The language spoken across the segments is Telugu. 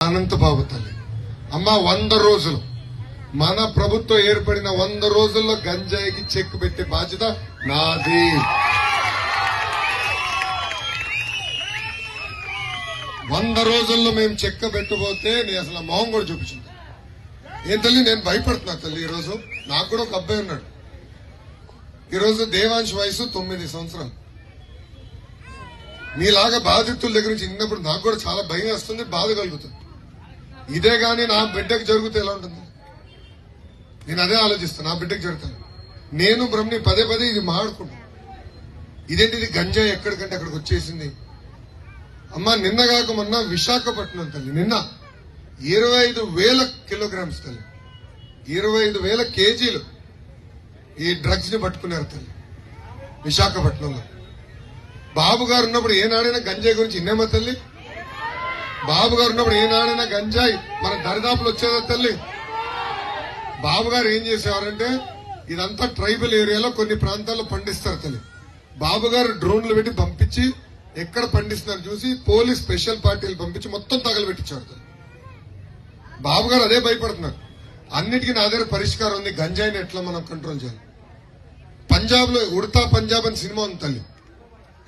అనంతబాబు తల్లి. అమ్మ 100 రోజులు మన ప్రభుత్వం ఏర్పడిన 100 రోజుల్లో గంజాయికి చెక్ పెట్టే బాధ్యత నాది. వంద రోజుల్లో మేము చెక్క పెట్టబోతే నేను అసలు మొహం కూడా చూపించింది. ఏం తల్లి నేను భయపడుతున్నా తల్లి. ఈరోజు నాకు కూడా ఒక అబ్బాయి ఉన్నాడు. ఈరోజు దేవాంశ్ వయసు 9 సంవత్సరాలు. మీలాగా బాధితుల దగ్గర నుంచి విన్నప్పుడు నాకు కూడా చాలా భయం వస్తుంది, బాధ కలుగుతుంది. ఇదే గాని నా బిడ్డకు జరిగితే ఎలా ఉంటుంది? నేను అదే ఆలోచిస్తాను. నా బిడ్డకు జరుగుతాను. నేను బ్రహ్మని పదే ఇది మాట్లాడుకుంటాను. ఇదేంటి ఇది గంజాయి ఎక్కడికంటే అక్కడికి వచ్చేసింది. అమ్మ నిన్నగాక మొన్న విశాఖపట్నం తల్లి నిన్న 25,000 కిలోగ్రామ్స్ తల్లి 25,000 కేజీలు ఈ డ్రగ్స్ ని పట్టుకున్నారు తల్లి విశాఖపట్నంలో. బాబు గారు ఉన్నప్పుడు ఏనాడైనా గంజాయి గురించి విన్నామా తల్లి? బాబు గారు ఉన్నప్పుడు ఏనాడైనా గంజాయి మన దరిదాపులు వచ్చేదా తల్లి? బాబు గారు ఏం చేసేవారంటే ఇదంతా ట్రైబల్ ఏరియాలో కొన్ని ప్రాంతాల్లో పండిస్తారు తల్లి. బాబు గారు డ్రోన్లు పెట్టి పంపించి ఎక్కడ పండిస్తున్నారు చూసి పోలీస్ స్పెషల్ పార్టీలు పంపించి మొత్తం తగలబెట్టించారు తల్లి. బాబు గారు అదే భయపడుతున్నారు. అన్నిటికీ నా దగ్గర పరిష్కారం ఉంది. గంజాయిని ఎట్లా మనం కంట్రోల్ చేయాలి. పంజాబ్ లో ఉడతా పంజాబ్ అని సినిమా ఉంది తల్లి.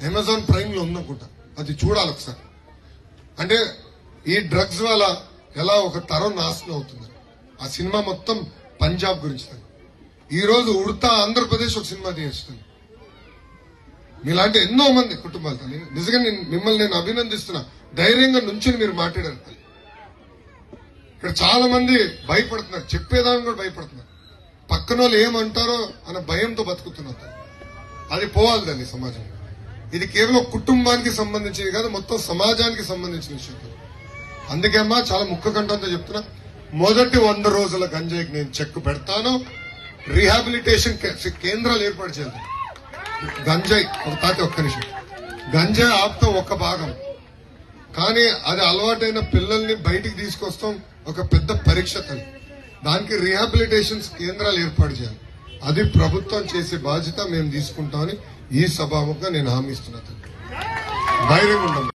అమెజాన్ ప్రైమ్ లో ఉందనుకుంటా. అది చూడాలి ఒకసారి. అంటే ఈ డ్రగ్స్ వల్ల ఎలా ఒక తరం నాశనం అవుతుంది. ఆ సినిమా మొత్తం పంజాబ్ గురించి. ఈ రోజు ఉడతా ఆంధ్రప్రదేశ్ ఒక సినిమా తీస్తుంది. మీలాంటి ఎన్నో మంది కుటుంబాలు తల్లి. నిజంగా మిమ్మల్ని నేను అభినందిస్తున్నా. ధైర్యంగా నుంచి మీరు మాట్లాడారు తల్లి. ఇక్కడ చాలా మంది భయపడుతున్నారు. చెప్పేదాన్ని కూడా భయపడుతున్నారు. పక్కన వాళ్ళు ఏమంటారో అన్న భయంతో బతుకుతున్నారు. అది పోవాలి తల్లి సమాజం. ఇది కేవలం కుటుంబానికి సంబంధించింది కాదు, మొత్తం సమాజానికి సంబంధించిన విషయం. అందుకే అమ్మా చాలా ముఖ్య కంఠంతో చెప్తున్నా, మొదటి 100 రోజుల గంజాయికి నేను చెక్ పెడతాను. రీహాబిలిటేషన్ కేంద్రాలు ఏర్పాటు చేయాలి. గంజాయి ఒక్క నిమిషం. గంజాయి ఆపుతాం ఒక భాగం, కానీ అది అలవాటైన పిల్లల్ని బయటికి తీసుకొస్తాం ఒక పెద్ద పరీక్ష తల్లి. దానికి రీహాబిలిటేషన్ కేంద్రాలు ఏర్పాటు చేయాలి. అది ప్రభుత్వం చేసే బాధ్యత మేము తీసుకుంటామని ఈ సభాముఖంగా నేను హామీ ఇస్తున్నా. ధైర్యంగా ఉండాలి.